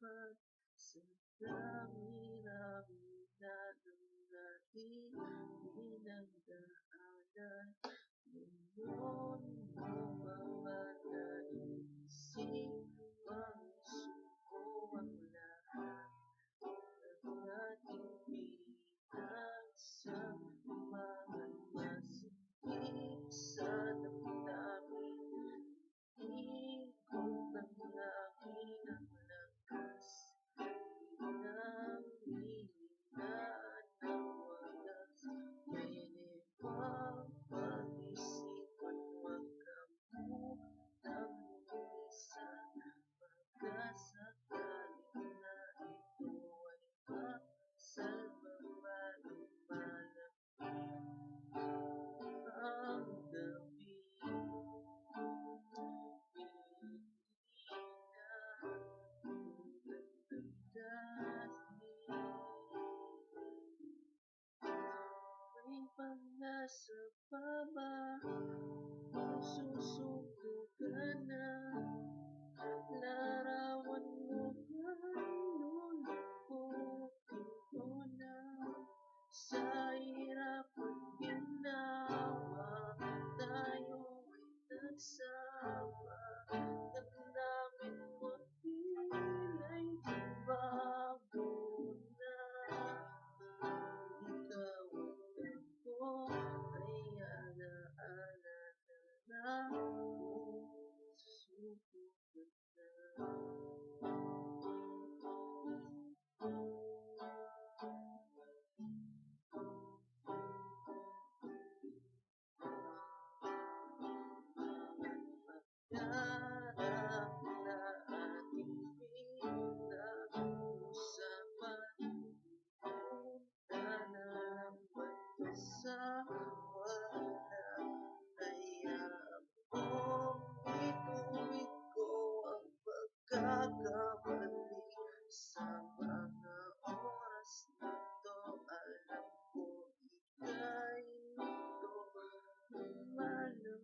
dapat sa dami-rami ng ating pinagdaanan. Ngayon mo ba naisip ang isuko ang lahat ng ating pinagsamahan? Masigit sa damdamin, ikot ng langit ang lakas, pinanghihinaan ng wagas. Pwede bang pag-isipan, huwag kang munang lumisan, baka sakaling na ito ay masalba pa ng malamig ang gabi. May pag-asa pa ba kung susuko ka na? Larawan mo ba'y lulukutin ko na? Sa hirap at ginawa, tayo ay nagsama. Damdamin mo tila'y bago na. Ikaw at ako ay alaala na kung susuko ka na. Pagkarap na ating pinag-uusapan, punta na lang ba't sa wala? Hayaan mong ituwid ko ang pagkakamali sa mga oras na to. Alam ko ika'y nito, malamig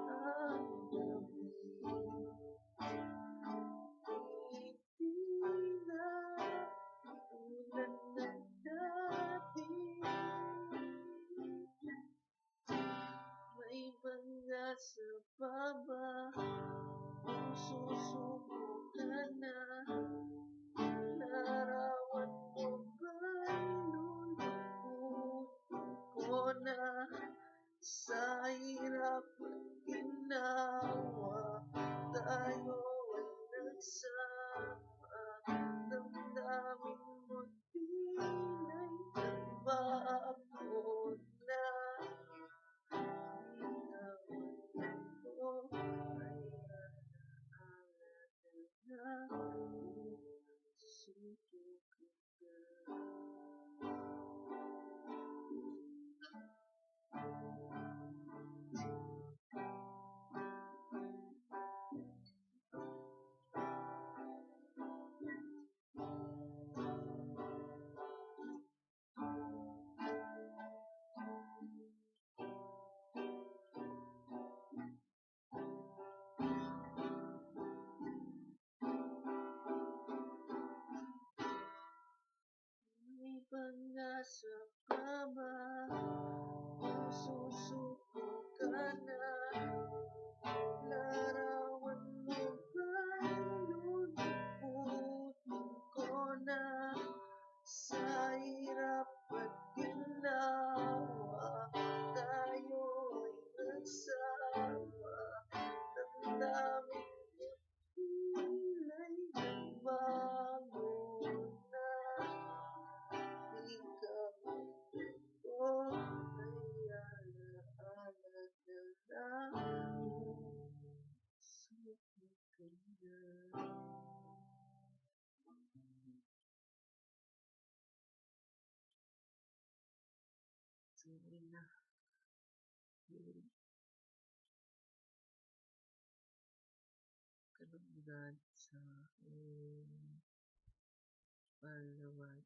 ang gabi. Hindi na tulad ng dati, may pag-asa pa ba kung susuko ka na? Larawan mo ba'y lulukutin ko na? Sa hirap at ginawa, tayo ay nagsama. Damdamin mo tila'y nagbago na. Ikaw at ako ay alaala na kung susuko ka na. May pag-asa pa ba kung susuko ka na? Larawan mo ba'y lulukutin ko na? Sa hirap at ginawa, tayo ay nagsama. Damdamin mo tila'y nagbago na. Ikaw at ako ay alaala na kung susuko ka na. Sorry na, kalugdan sa aking palawad.